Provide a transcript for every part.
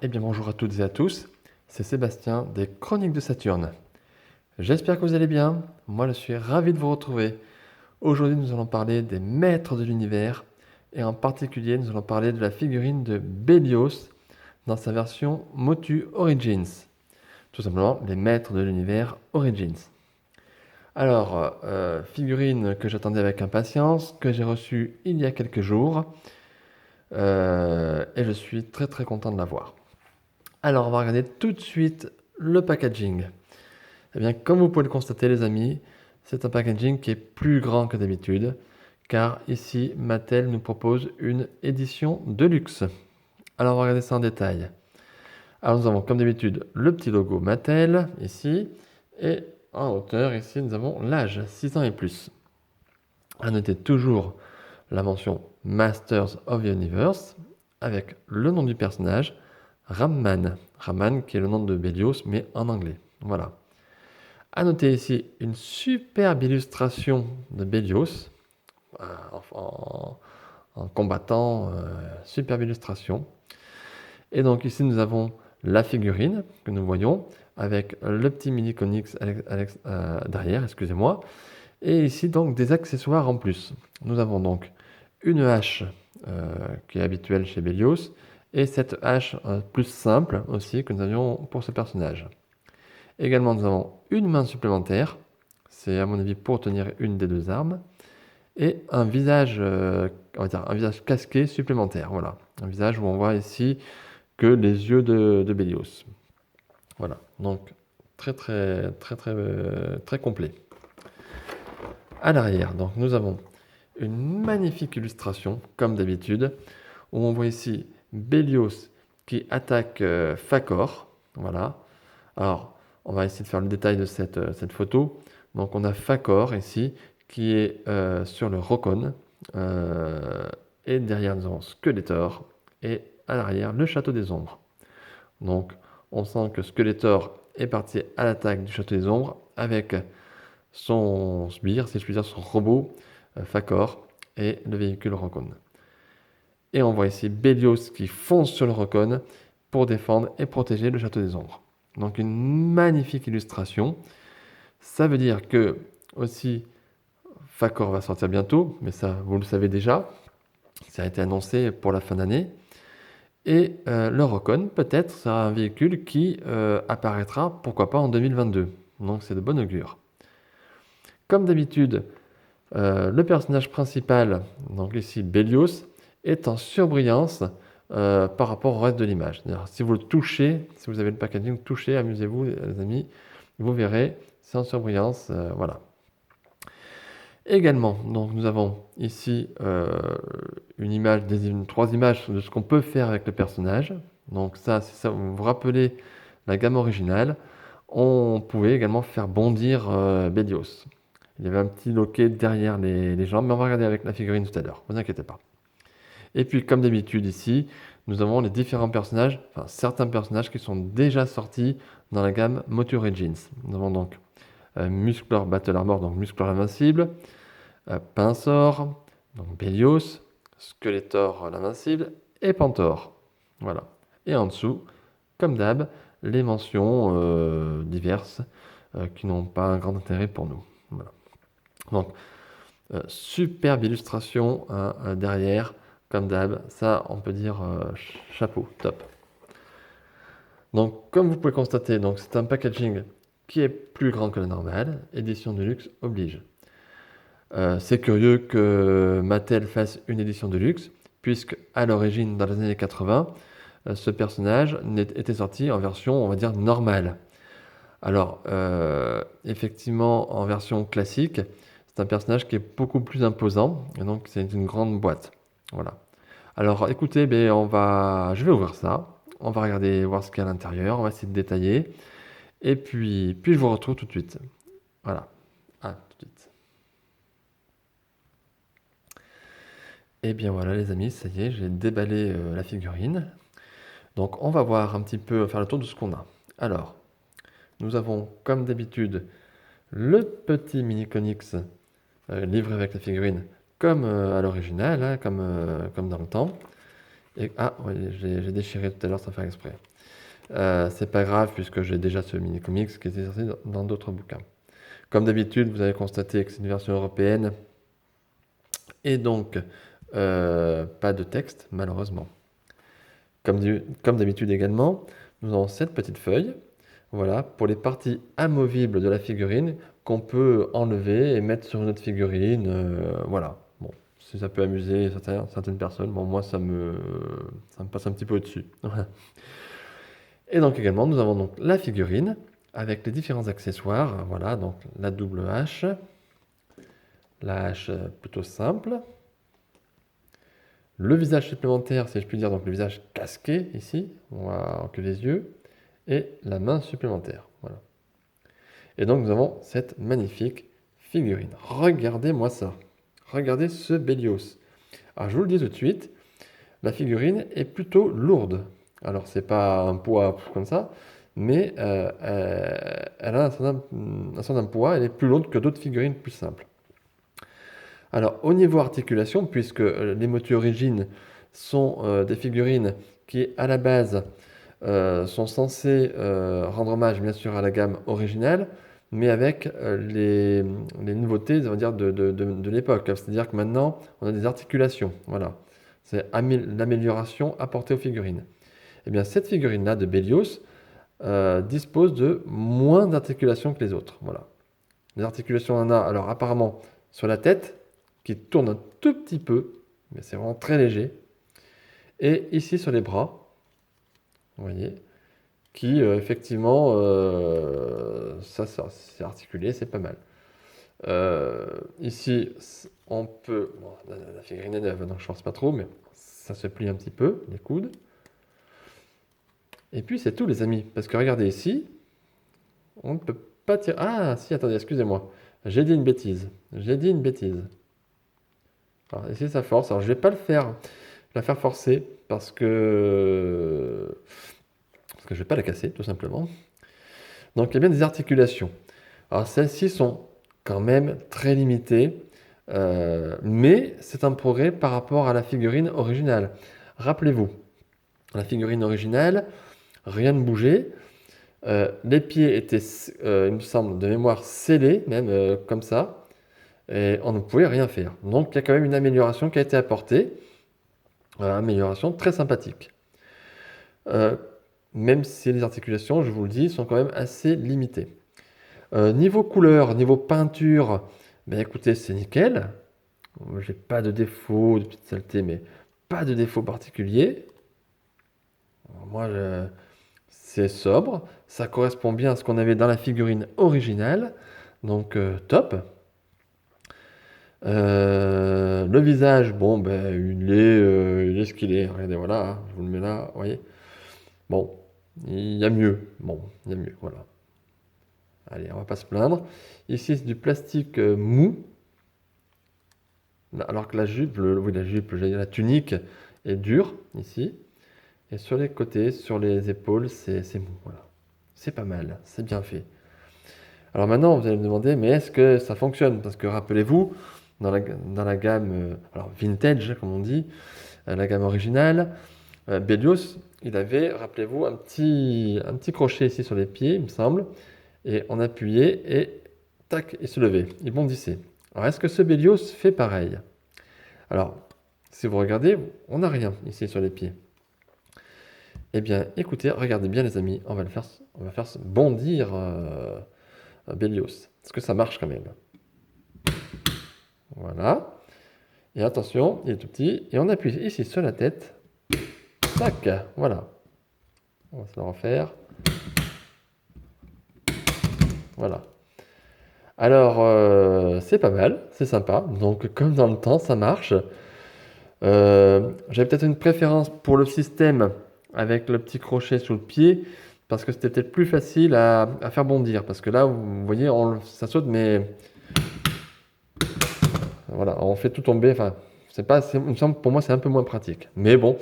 Eh bien bonjour à toutes et à tous, c'est Sébastien des Chroniques de Saturne. J'espère que vous allez bien, moi je suis ravi de vous retrouver. Aujourd'hui nous allons parler des maîtres de l'univers et en particulier nous allons parler de la figurine de Bélios dans sa version Motu Origins. Tout simplement les maîtres de l'univers Origins. Alors, figurine que j'attendais avec impatience, que j'ai reçue il y a quelques jours et je suis très très content de l'avoir. Alors, on va regarder tout de suite le packaging. Eh bien, comme vous pouvez le constater, les amis, c'est un packaging qui est plus grand que d'habitude, car ici, Mattel nous propose une édition de luxe. Alors, on va regarder ça en détail. Alors, nous avons, comme d'habitude, le petit logo Mattel, ici, et en hauteur, ici, nous avons l'âge, 6 ans et plus. À noter toujours la mention Masters of the Universe, avec le nom du personnage, Ramman. Ramman qui est le nom de Bélios, mais en anglais. Voilà. À noter ici une superbe illustration de Bélios, en combattant, superbe illustration. Et donc ici nous avons la figurine que nous voyons, avec le petit mini Conix derrière, excusez-moi. Et ici donc des accessoires en plus. Nous avons donc une hache qui est habituelle chez Bélios, et cette hache plus simple aussi que nous avions pour ce personnage. Également, nous avons une main supplémentaire, c'est à mon avis pour tenir une des deux armes, et un visage, on va dire un visage casqué supplémentaire. Voilà, un visage où on voit ici que les yeux de Bélios. Voilà, donc très complet. À l'arrière, donc nous avons une magnifique illustration, comme d'habitude, où on voit ici Bélios qui attaque Fakor. Voilà. Alors, on va essayer de faire le détail de cette photo. Donc, on a Fakor ici qui est sur le Rokon. Et derrière, nous avons Skeletor. Et à l'arrière, le Château des Ombres. Donc, on sent que Skeletor est parti à l'attaque du Château des Ombres avec son sbire, si je puis dire, son robot Fakor et le véhicule Rokon. Et on voit ici Bélios qui fonce sur le Rokon pour défendre et protéger le Château des Ombres. Donc une magnifique illustration. Ça veut dire que aussi Fakor va sortir bientôt, mais ça vous le savez déjà. Ça a été annoncé pour la fin d'année. Et le Rokon peut-être sera un véhicule qui apparaîtra, pourquoi pas, en 2022. Donc c'est de bon augure. Comme d'habitude, le personnage principal, donc ici Bélios, est en surbrillance par rapport au reste de l'image. Si vous le touchez, si vous avez le packaging, touchez, amusez-vous les amis, vous verrez, c'est en surbrillance, voilà. Également, donc nous avons ici une image, trois images de ce qu'on peut faire avec le personnage. Donc ça, si ça vous vous rappelez la gamme originale, on pouvait également faire bondir Bélios. Il y avait un petit loquet derrière les jambes, mais on va regarder avec la figurine tout à l'heure, ne vous inquiétez pas. Et puis, comme d'habitude ici, nous avons les différents personnages, enfin certains personnages qui sont déjà sortis dans la gamme Motu Origins. Nous avons donc Musclor Battle Armor, donc Musclor Invincible, Pinsor, donc Bélios, Skeletor l'Invincible et Pantor. Voilà. Et en dessous, comme d'hab, les mentions diverses qui n'ont pas un grand intérêt pour nous. Voilà. Donc, superbe illustration derrière, comme d'hab. Ça, on peut dire chapeau, top. Donc, comme vous pouvez le constater, donc c'est un packaging qui est plus grand que la normale. Édition de luxe oblige. C'est curieux que Mattel fasse une édition de luxe, puisque à l'origine, dans les années 80, ce personnage était sorti en version, on va dire, normale. Alors, effectivement, en version classique, c'est un personnage qui est beaucoup plus imposant, et donc c'est une grande boîte. Voilà. Alors, écoutez, je vais ouvrir ça. On va regarder, voir ce qu'il y a à l'intérieur. On va essayer de détailler. Et puis je vous retrouve tout de suite. Voilà. À tout de suite. Et bien voilà, les amis, ça y est, j'ai déballé la figurine. Donc, on va voir un petit peu, faire le tour de ce qu'on a. Alors, nous avons, comme d'habitude, le petit mini Conix livré avec la figurine comme à l'original, hein, comme dans le temps. Oui, j'ai déchiré tout à l'heure sans faire exprès. C'est pas grave puisque j'ai déjà ce mini-comics qui était sorti dans d'autres bouquins. Comme d'habitude, vous avez constaté que c'est une version européenne et donc pas de texte, malheureusement. Comme d'habitude également, nous avons cette petite feuille, voilà, pour les parties amovibles de la figurine qu'on peut enlever et mettre sur une autre figurine, voilà. Bon, si ça peut amuser certaines personnes, bon, moi ça me passe un petit peu au-dessus. Voilà. Et donc également, nous avons donc la figurine avec les différents accessoires, voilà, donc la double hache, la hache plutôt simple, le visage supplémentaire, si je puis dire, donc le visage casqué ici, on voit que les yeux, et la main supplémentaire. Voilà. Et donc nous avons cette magnifique figurine. Regardez-moi ça. Regardez ce Bélios. Alors je vous le dis tout de suite, la figurine est plutôt lourde. Alors c'est pas un poids comme ça, mais elle a un certain poids, elle est plus lourde que d'autres figurines plus simples. Alors au niveau articulation, puisque les Motu-Origines sont des figurines qui à la base sont censées rendre hommage bien sûr à la gamme originale, mais avec les nouveautés, on va dire, de l'époque. C'est-à-dire que maintenant, on a des articulations. Voilà. C'est l'amélioration apportée aux figurines. Eh bien, cette figurine-là de Bélios dispose de moins d'articulations que les autres. Voilà. Les articulations, on en a alors apparemment sur la tête, qui tourne un tout petit peu, mais c'est vraiment très léger. Et ici sur les bras, vous voyez, qui effectivement, ça c'est articulé, c'est pas mal. Ici, on peut, bon, la figurine est neuve, donc je ne force pas trop, mais ça se plie un petit peu, les coudes. Et puis c'est tout les amis, parce que regardez ici, on ne peut pas tirer... Ah si, attendez, excusez-moi, j'ai dit une bêtise, Alors ici ça force, alors je ne vais pas la faire forcer, parce que je ne vais pas la casser, tout simplement. Donc il y a bien des articulations. Alors celles-ci sont quand même très limitées, mais c'est un progrès par rapport à la figurine originale. Rappelez-vous, la figurine originale, rien ne bougeait. Les pieds étaient, il me semble, de mémoire scellés, même comme ça, et on ne pouvait rien faire. Donc il y a quand même une amélioration qui a été apportée, amélioration très sympathique. Même si les articulations, je vous le dis, sont quand même assez limitées. Niveau couleur, niveau peinture, ben écoutez, c'est nickel. J'ai pas de défaut, de petites saletés, mais pas de défaut particulier. Moi, c'est sobre. Ça correspond bien à ce qu'on avait dans la figurine originale. Donc, top. Le visage, bon, ben, il est ce qu'il est. Regardez, voilà, hein, je vous le mets là, vous voyez. Bon, il y a mieux. Bon, il y a mieux, voilà. Allez, on va pas se plaindre. Ici, c'est du plastique mou. Alors que la jupe, la tunique est dure, ici. Et sur les côtés, sur les épaules, c'est mou, voilà. C'est pas mal, c'est bien fait. Alors maintenant, vous allez me demander, mais est-ce que ça fonctionne? Parce que rappelez-vous, dans la gamme alors vintage, comme on dit, la gamme originale, Bélios, il avait, rappelez-vous, un petit crochet ici sur les pieds, il me semble, et on appuyait et tac, il se levait, il bondissait. Alors est-ce que ce Bélios fait pareil? Alors, si vous regardez, on n'a rien ici sur les pieds. Eh bien, écoutez, regardez bien les amis, on va faire bondir Bélios. Est-ce que ça marche quand même? Voilà. Et attention, il est tout petit. Et on appuie ici sur la tête. Tac, voilà. On va se le refaire. Voilà. Alors, c'est pas mal, c'est sympa. Donc, comme dans le temps, ça marche. J'avais peut-être une préférence pour le système avec le petit crochet sous le pied, parce que c'était peut-être plus facile à faire bondir. Parce que là, vous voyez, ça saute, mais voilà, on fait tout tomber. Enfin, il me semble, pour moi, c'est un peu moins pratique. Mais bon,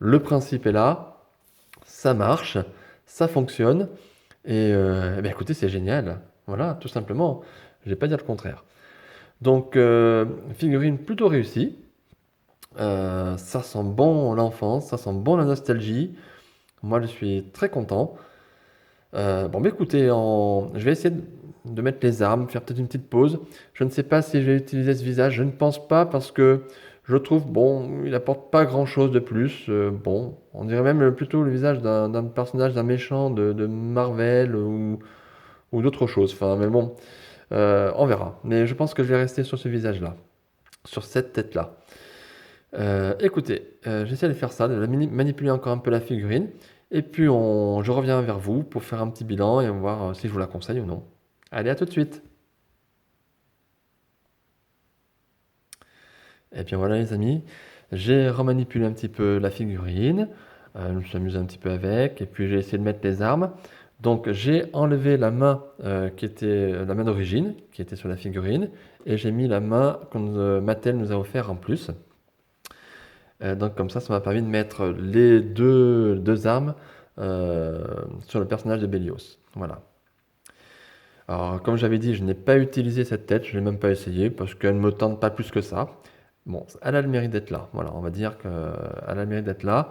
le principe est là, ça marche, ça fonctionne, et eh bien, écoutez, c'est génial. Voilà, tout simplement. Je vais pas dire le contraire. Donc, figurine plutôt réussie. Ça sent bon l'enfance, ça sent bon la nostalgie. Moi, je suis très content. Bon, bah écoutez, je vais essayer de mettre les armes, faire peut-être une petite pause. Je ne sais pas si je vais utiliser ce visage, je ne pense pas parce que je trouve, bon, il apporte pas grand-chose de plus. Bon, on dirait même plutôt le visage d'un personnage, d'un méchant de Marvel ou d'autre chose. Enfin, mais bon, on verra. Mais je pense que je vais rester sur ce visage-là, sur cette tête-là. Écoutez, j'essaie de faire ça, de manipuler encore un peu la figurine. Et puis je reviens vers vous pour faire un petit bilan et on va voir si je vous la conseille ou non. Allez, à tout de suite. Et bien voilà les amis, j'ai remanipulé un petit peu la figurine. Je me suis amusé un petit peu avec et puis j'ai essayé de mettre les armes. Donc j'ai enlevé la main qui était la main d'origine, qui était sur la figurine, et j'ai mis la main que Mattel nous a offert en plus. Donc comme ça m'a permis de mettre les deux armes euh, sur le personnage de Bélios. Voilà. Alors comme j'avais dit, je n'ai pas utilisé cette tête, je n'ai même pas essayé parce qu'elle ne me tente pas plus que ça. Bon, elle a le mérite d'être là. Voilà, on va dire qu'elle a le mérite d'être là.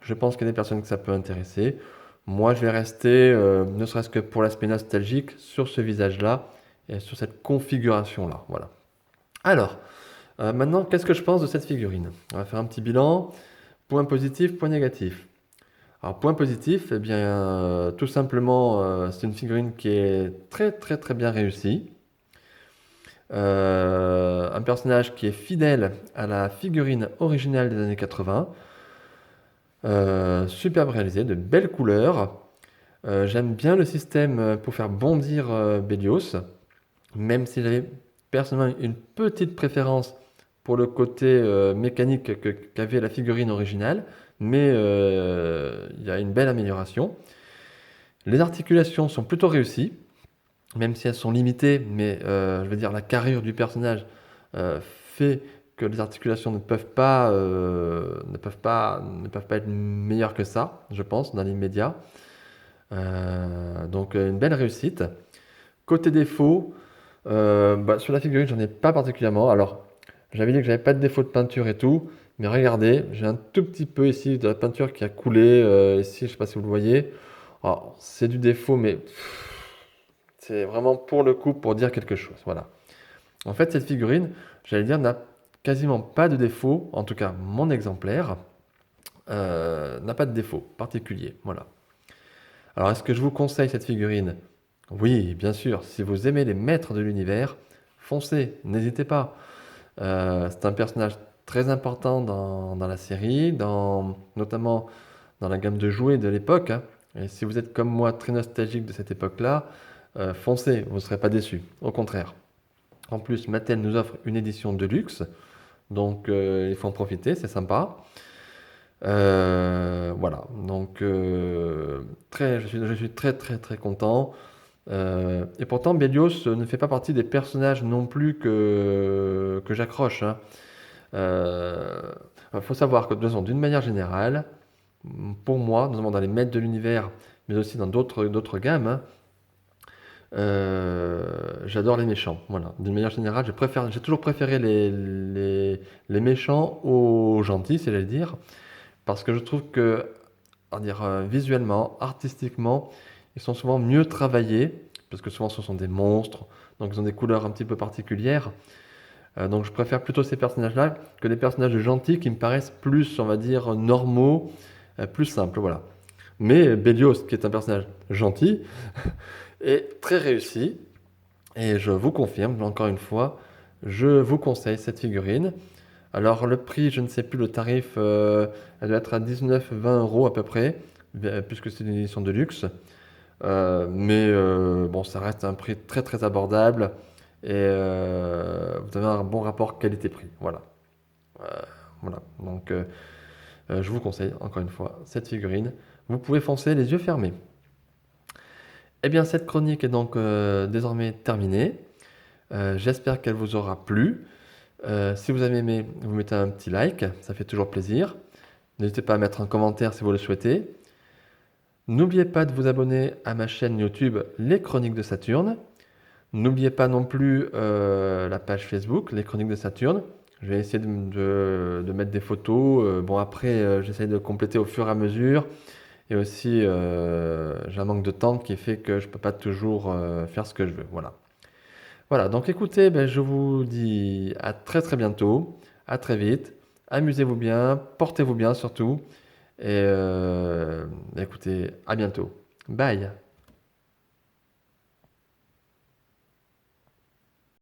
Je pense qu'il y a des personnes que ça peut intéresser. Moi, je vais rester, ne serait-ce que pour l'aspect nostalgique, sur ce visage-là et sur cette configuration-là. Voilà. Alors, maintenant, qu'est-ce que je pense de cette figurine? On va faire un petit bilan. Point positif, point négatif. Alors, point positif, eh bien, tout simplement, c'est une figurine qui est très, très, très bien réussie. Un personnage qui est fidèle à la figurine originale des années 80. Superbe réalisé, de belles couleurs. J'aime bien le système pour faire bondir Bélios, même si j'avais personnellement une petite préférence pour le côté mécanique qu'avait la figurine originale, mais il y a une belle amélioration. Les articulations sont plutôt réussies, même si elles sont limitées, mais je veux dire la carrure du personnage fait que les articulations ne peuvent pas être meilleures que ça, je pense, dans l'immédiat. Donc une belle réussite. Côté défaut, sur la figurine, j'en ai pas particulièrement. Alors, j'avais dit que j'avais pas de défaut de peinture et tout, mais regardez, j'ai un tout petit peu ici de la peinture qui a coulé. Ici, je sais pas si vous le voyez. Alors, c'est du défaut, mais c'est vraiment pour le coup pour dire quelque chose. Voilà. En fait, cette figurine, j'allais dire, n'a quasiment pas de défaut. En tout cas, mon exemplaire n'a pas de défaut particulier. Voilà. Alors, est-ce que je vous conseille cette figurine? Oui, bien sûr. Si vous aimez les maîtres de l'univers, foncez, n'hésitez pas. C'est un personnage très important dans la série, notamment dans la gamme de jouets de l'époque, hein. Et si vous êtes comme moi très nostalgique de cette époque-là, foncez, vous ne serez pas déçus. Au contraire. En plus, Mattel nous offre une édition de luxe, donc il faut en profiter, c'est sympa. Voilà, donc je suis très très très content. Et pourtant, Bélios ne fait pas partie des personnages non plus que j'accroche, hein. Il faut savoir que de toute façon, d'une manière générale, pour moi, notamment dans les maîtres de l'univers, mais aussi dans d'autres gammes, hein, j'adore les méchants. Voilà. D'une manière générale, j'ai toujours préféré les méchants aux gentils, c'est à dire, parce que je trouve que, on va dire, visuellement, artistiquement, ils sont souvent mieux travaillés, parce que souvent ce sont des monstres, donc ils ont des couleurs un petit peu particulières. Donc je préfère plutôt ces personnages-là que des personnages gentils qui me paraissent plus, on va dire, normaux, plus simples, voilà. Mais Bélios, qui est un personnage gentil, est très réussi. Et je vous confirme, encore une fois, je vous conseille cette figurine. Alors le prix, je ne sais plus le tarif, elle doit être à 19-20 euros à peu près, puisque c'est une édition de luxe. Mais bon, ça reste un prix très très abordable et vous avez un bon rapport qualité-prix. Voilà. Euh, voilà. Donc je vous conseille encore une fois cette figurine. Vous pouvez foncer les yeux fermés. Eh bien, cette chronique est donc désormais terminée. J'espère qu'elle vous aura plu. Si vous avez aimé, vous mettez un petit like, ça fait toujours plaisir. N'hésitez pas à mettre un commentaire si vous le souhaitez. N'oubliez pas de vous abonner à ma chaîne YouTube Les Chroniques de Saturne. N'oubliez pas non plus la page Facebook Les Chroniques de Saturne. Je vais essayer de mettre des photos. Bon, après, j'essaye de compléter au fur et à mesure. Et aussi, j'ai un manque de temps qui fait que je peux pas toujours faire ce que je veux. Voilà. Voilà, donc écoutez, ben, je vous dis à très très bientôt, à très vite. Amusez-vous bien, portez-vous bien surtout. Et écoutez, à bientôt. Bye.